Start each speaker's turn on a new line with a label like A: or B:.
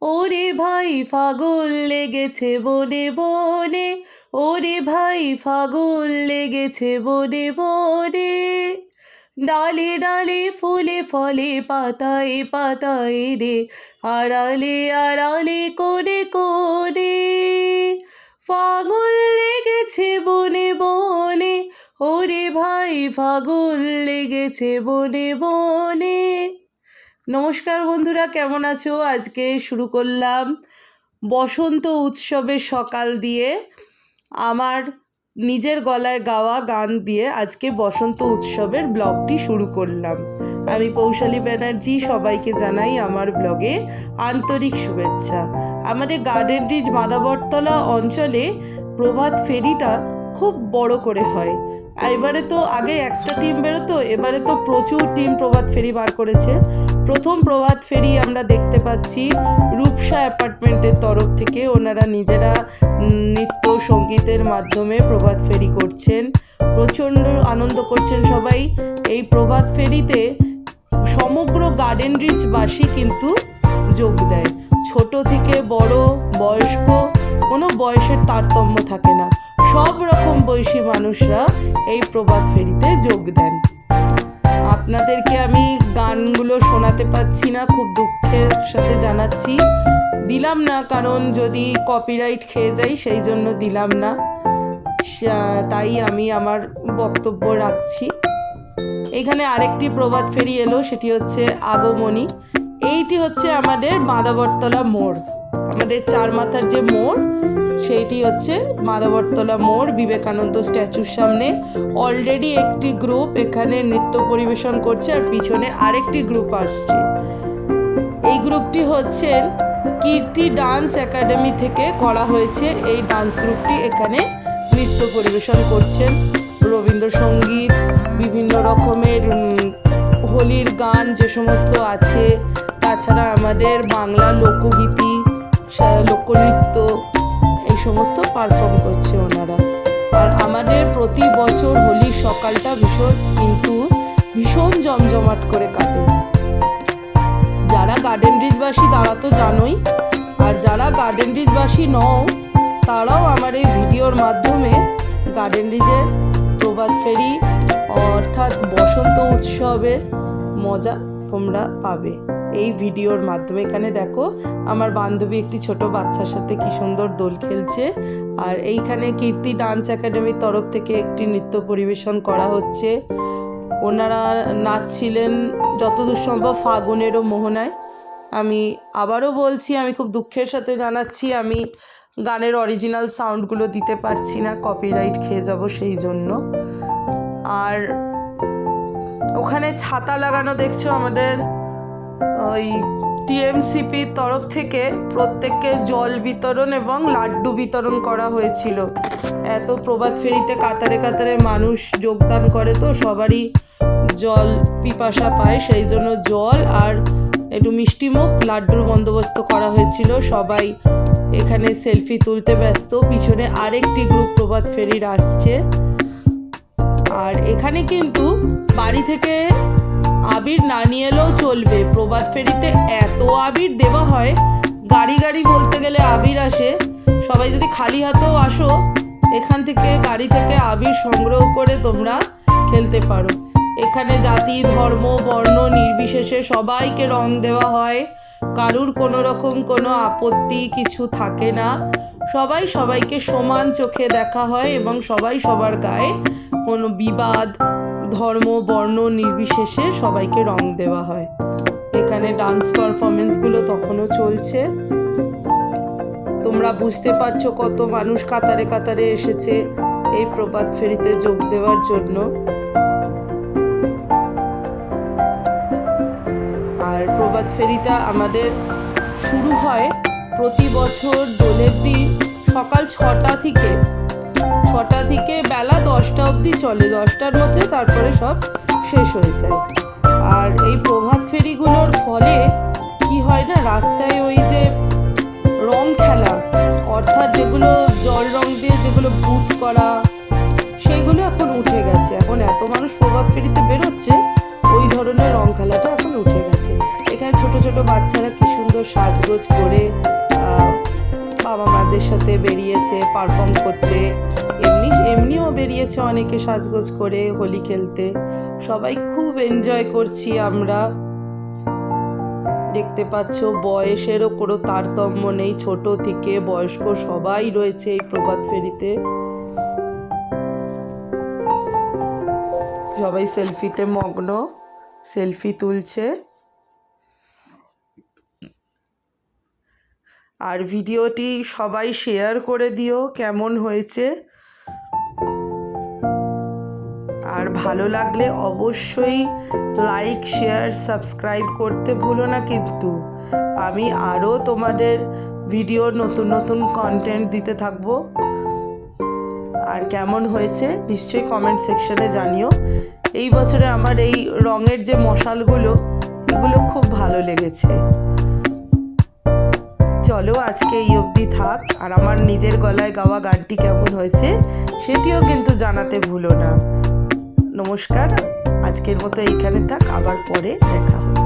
A: ওরে ভাই ফাগুন লেগেছে বনে বনে, ওরে ভাই ফাগুন লেগেছে বনে বনে, ডালে ডালে ফুলে ফলে পাতায় পাতায় রে, আড়ালে আড়ালে কোণে কোণে, ফাগুন লেগেছে বনে বনে, ওরে ভাই ফাগুন লেগেছে বনে বনে। নমস্কার বন্ধুরা, কেমন আছো? আজকে শুরু করলাম বসন্ত উৎসবের সকাল দিয়ে, আমার নিজের গলায় গাওয়া গান দিয়ে আজকে বসন্ত উৎসবের ব্লগটি শুরু করলাম। আমি পৌশালী ব্যানার্জি, সবাইকে জানাই আমার ব্লগে আন্তরিক শুভেচ্ছা। আমাদের গার্ডেন রিচ মাদাবরতলা অঞ্চলে প্রভাত ফেরিটা খুব বড় করে হয়। এবারে তো আগে একটা টিম বেরোতো, এবারে তো প্রচুর টিম প্রভাত ফেরি বার করেছে। প্রথম প্রভাত ফেরি আমরা দেখতে পাচ্ছি রূপসা অ্যাপার্টমেন্টের তরফ থেকে। ওনারা নিজেরা নৃত্য সঙ্গীতের মাধ্যমে প্রভাত ফেরি করছেন, প্রচণ্ড আনন্দ করছেন সবাই। এই প্রভাত ফেরিতে সমগ্র গার্ডেন রিচবাসী কিন্তু যোগ দেয়, ছোট থেকে বড়, বয়স্ক, কোনো বয়সের তারতম্য থাকে না, সব রকম বয়সী মানুষরা এই প্রভাত ফেরিতে যোগ দেন। আপনাদেরকে আমি গানগুলো শোনাতে পারছি না, খুব দুঃখের সাথে জানাচ্ছি। দিলাম না কারণ যদি কপিরাইট খেয়ে যাই, সেই জন্য দিলাম না, তাই আমি আমার বক্তব্য রাখছি। এখানে আরেকটি প্রভাত ফেরি এলো, সেটি হচ্ছে আগমনী। এইটি হচ্ছে আমাদের মাদাবরতলা মোড়, আমাদের চার মাথার যে মোড়, সেইটি হচ্ছে মাদাবরতলা মোড়, বিবেকানন্দ স্ট্যাচুর সামনে। অলরেডি একটি গ্রুপ এখানে নৃত্য পরিবেশন করছে, আর পিছনে আরেকটি গ্রুপ আসছে। এই গ্রুপটি হচ্ছে কীর্তি ডান্স একাডেমি থেকে করা হয়েছে। এই ডান্স গ্রুপটি এখানে নৃত্য পরিবেশন করছেন, রবীন্দ্রসঙ্গীত, বিভিন্ন রকমের হোলির গান যে সমস্ত আছে, তাছাড়া আমাদের বাংলা লোকগীতি, লোকনৃত্য, এই সমস্ত পারফর্ম করছে ওনারা। আর আমাদের প্রতি বছর হোলির সকালটা ভীষণ জমজমাট করে কাটে। যারা গার্ডেন রিচবাসী তারা তো জানোই, আর যারা গার্ডেন রিচবাসী নও তারাও আমার এই ভিডিওর মাধ্যমে গার্ডেন রিচের প্রভাত ফেরি অর্থাৎ বসন্ত উৎসবের মজা তোমরা পাবে এই ভিডিওর মাধ্যমে। এখানে দেখো আমার বান্ধবী একটি ছোট বাচ্চার সাথে কি সুন্দর দোল খেলছে। আর এইখানে কীর্তি ডান্স একাডেমির তরফ থেকে একটি নৃত্য পরিবেশন করা হচ্ছে। ওনারা নাচছিলেন যতদূর সম্ভব ফাগুনেরও মোহনায়। আমি আবারও বলছি, আমি খুব দুঃখের সাথে জানাচ্ছি, আমি গানের অরিজিনাল সাউন্ডগুলো দিতে পারছি না, কপিরাইট খেয়ে যাব সেই জন্য। আর ওখানে ছাতা লাগানো দেখছো, আমাদের ওই টিএমসিপির তরফ থেকে প্রত্যেককে জল বিতরণ এবং লাড্ডু বিতরণ করা হয়েছিল। এত প্রভাত ফেরিতে কাতারে কাতারে মানুষ যোগদান করে, তো সবারই জল পিপাসা পায়, সেই জন্য জল আর একটু মিষ্টিমুখ লাড্ডুর বন্দোবস্ত করা হয়েছিল। সবাই এখানে সেলফি তুলতে ব্যস্ত, পিছনে আরেকটি গ্রুপ প্রভাত ফেরির আসছে। আর এখানে কিন্তু বাড়ি থেকে আবির না নিয়ে এলেও চলবে, প্রভাত ফেরিতে এত আবির দেওয়া হয়, গাড়ি গাড়ি বলতে গেলে আবির আসে। সবাই যদি খালি হাতেও আসো, এখান থেকে গাড়ি থেকে আবির সংগ্রহ করে তোমরা খেলতে পারো। এখানে জাতি, ধর্ম, বর্ণ নির্বিশেষে সবাইকে রং দেওয়া হয়, কারুর কোনো রকম কোনো আপত্তি কিছু থাকে না, সবাই সবাইকে সমান চোখে দেখা হয় এবং সবাই সবার গায়ে কোনো বিবাদ, ধর্ম, বর্ণ নির্বিশেষে সবাইকে রং দেওয়া হয়। এখানে ডান্স পারফরমেন্সগুলো তখনও চলছে। তোমরা বুঝতে পারছো কত মানুষ কাতারে কাতারে এসেছে এই প্রভাত ফেরিতে যোগ দেওয়ার জন্য। আর প্রভাত ফেরিটা আমাদের শুরু হয় প্রতি বছর দোলের দিন সকাল 6টা থেকে বেলা 10টা অবধি চলে, 10টার মধ্যে তারপরে সব শেষ হয়ে যায়। আর এই প্রভাত ফেরিগুলোর ফলে কি হয় না, রাস্তায় ওই যে রং খেলা, অর্থাৎ যেগুলো জল রং দিয়ে যেগুলো ভূত করা, সেইগুলো এখন উঠে গেছে। এখন এত মানুষ প্রভাত ফেরিতে বেরোচ্ছে, ওই ধরনের রং খেলাটা এখন উঠে গেছে। এখানে ছোট ছোট বাচ্চারা কি সুন্দর সাজগোজ করে বাবা মাদের সাথে বেরিয়েছে পারফর্ম করতে, এমনিও বেরিয়েছে অনেকে সাজগোজ করে হোলি খেলতে। সবাই খুব এনজয় করছি আমরা। দেখতে পাচ্ছ বয়সেরও কোনো তারতম্য নেই, ছোট থেকে বয়স্ক সবাই রয়েছে এই প্রভাত ফেরিতে। সবাই সেলফিতে মগ্ন, সেলফি তুলছে। আর ভিডিওটি সবাই শেয়ার করে দিও কেমন হয়েছে। আর ভালো লাগলে অবশ্যই লাইক শেয়ার সাবস্ক্রাইব করতে ভুলো না কিন্তু। আমি আরও তোমাদের ভিডিও নতুন নতুন কন্টেন্ট দিতে থাকবো। আর কেমন হয়েছে নিশ্চয়ই কমেন্ট সেকশনে জানিও। এই বছরে আমার এই রঙের যে মশালগুলো, এগুলো খুব ভালো লেগেছে। চলো আজকে এই অবধি থাক। আর আমার নিজের গলায় গাওয়া গানটি কেমন হয়েছে সেটিও কিন্তু জানাতে ভুলো না। নমস্কার, আজকের মতো এইখানে থাক, আবার পরে দেখা হবে।